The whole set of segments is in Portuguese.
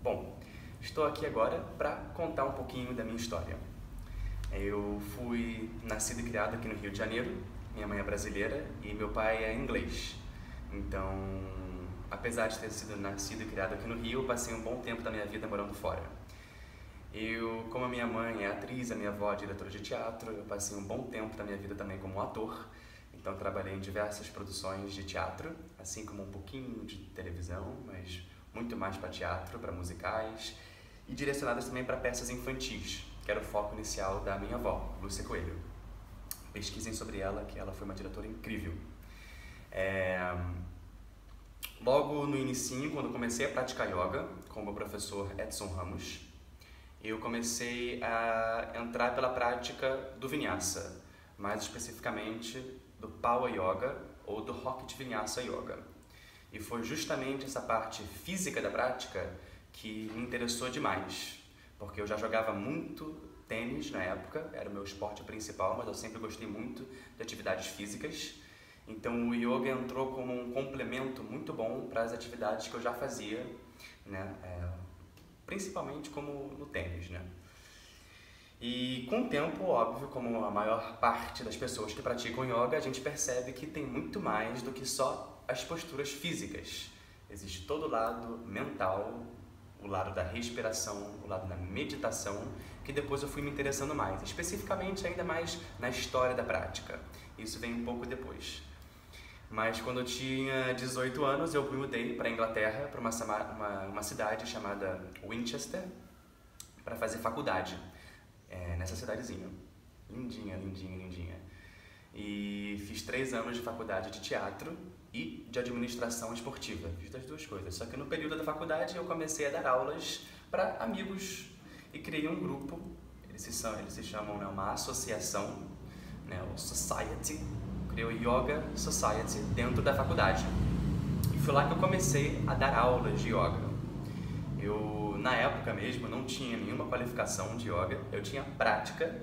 Bom, estou aqui agora para contar um pouquinho da minha história. Eu fui nascido e criado aqui no Rio de Janeiro, minha mãe é brasileira e meu pai é inglês. Então, apesar de ter sido nascido e criado aqui no Rio, eu passei um bom tempo da minha vida morando fora. Como a minha mãe é atriz, a minha avó é diretora de teatro, eu passei um bom tempo da minha vida também como ator. Então trabalhei em diversas produções de teatro, assim como um pouquinho de televisão, mas muito mais para teatro, para musicais, e direcionadas também para peças infantis, que era o foco inicial da minha avó, Lúcia Coelho. Pesquisem sobre ela, que ela foi uma diretora incrível. Logo no inicinho, quando eu comecei a praticar yoga, com o meu professor Edson Ramos, eu comecei a entrar pela prática do Vinyasa, mais especificamente do Power Yoga ou do Rocket Vinyasa Yoga. E foi justamente essa parte física da prática que me interessou demais, porque eu já jogava muito tênis na época, era o meu esporte principal, mas eu sempre gostei muito de atividades físicas. Então o yoga entrou como um complemento muito bom para as atividades que eu já fazia, né? Principalmente como no tênis, né? E com o tempo, óbvio, como a maior parte das pessoas que praticam yoga, a gente percebe que tem muito mais do que só as posturas físicas. Existe todo o lado mental, o lado da respiração, o lado da meditação, que depois eu fui me interessando mais, especificamente ainda mais na história da prática. Isso vem um pouco depois. Mas quando eu tinha 18 anos, eu me mudei para a Inglaterra, para uma cidade chamada Winchester, para fazer faculdade. Nessa cidadezinha. Lindinha, lindinha, lindinha. E fiz 3 anos de faculdade de teatro e de administração esportiva. Fiz das duas coisas. Só que no período da faculdade eu comecei a dar aulas para amigos e criei um grupo. Eles se chamam, né, uma associação, né, o Society. Criei o Yoga Society dentro da faculdade. E foi lá que eu comecei a dar aulas de yoga. Na época mesmo, não tinha nenhuma qualificação de yoga, eu tinha prática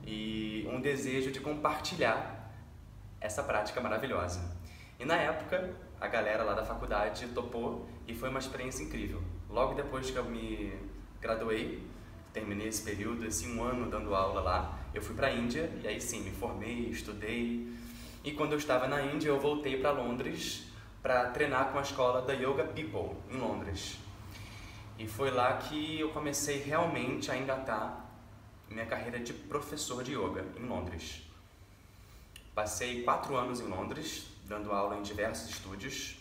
e um desejo de compartilhar essa prática maravilhosa. E na época, a galera lá da faculdade topou e foi uma experiência incrível. Logo depois que eu me graduei, terminei esse período, um ano dando aula lá, eu fui para a Índia e aí sim, me formei, estudei. E quando eu estava na Índia, eu voltei para Londres para treinar com a escola da Yoga People, em Londres. E foi lá que eu comecei realmente a engatar minha carreira de professor de yoga em Londres. Passei 4 anos em Londres, dando aula em diversos estúdios.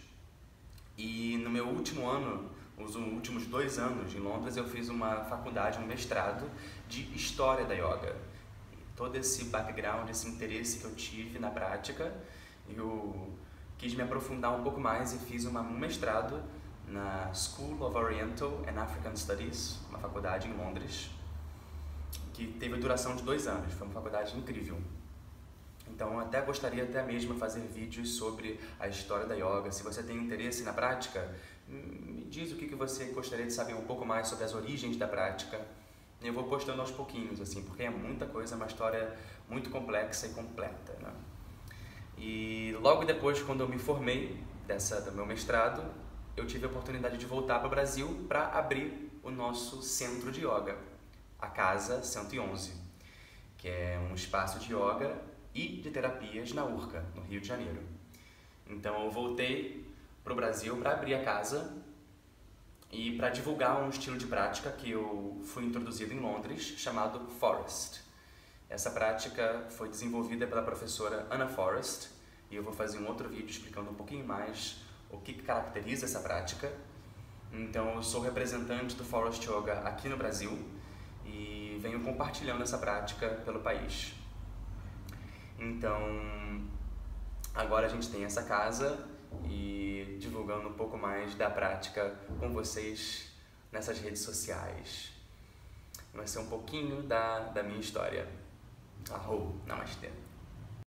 E no meu último ano, os últimos 2 anos em Londres, eu fiz uma faculdade, um mestrado de História da Yoga. Todo esse background, esse interesse que eu tive na prática, eu quis me aprofundar um pouco mais e fiz um mestrado na School of Oriental and African Studies, uma faculdade em Londres, que teve duração de 2 anos, foi uma faculdade incrível. Então eu até gostaria mesmo de fazer vídeos sobre a história da yoga. Se você tem interesse na prática, me diz o que você gostaria de saber um pouco mais sobre as origens da prática. Eu vou postando aos pouquinhos, assim, porque é muita coisa, uma história muito complexa e completa, né? E logo depois, quando eu me formei do meu mestrado, eu tive a oportunidade de voltar para o Brasil para abrir o nosso centro de yoga, a Casa 111, que é um espaço de yoga e de terapias na Urca, no Rio de Janeiro. Então eu voltei para o Brasil para abrir a casa e para divulgar um estilo de prática que eu fui introduzido em Londres, chamado Forest. Essa prática foi desenvolvida pela professora Anna Forrest e eu vou fazer um outro vídeo explicando um pouquinho mais o que caracteriza essa prática. Então eu sou representante do Forest Yoga aqui no Brasil e venho compartilhando essa prática pelo país. Então agora a gente tem essa casa e divulgando um pouco mais da prática com vocês nessas redes sociais. Vai ser um pouquinho da minha história. Namastê.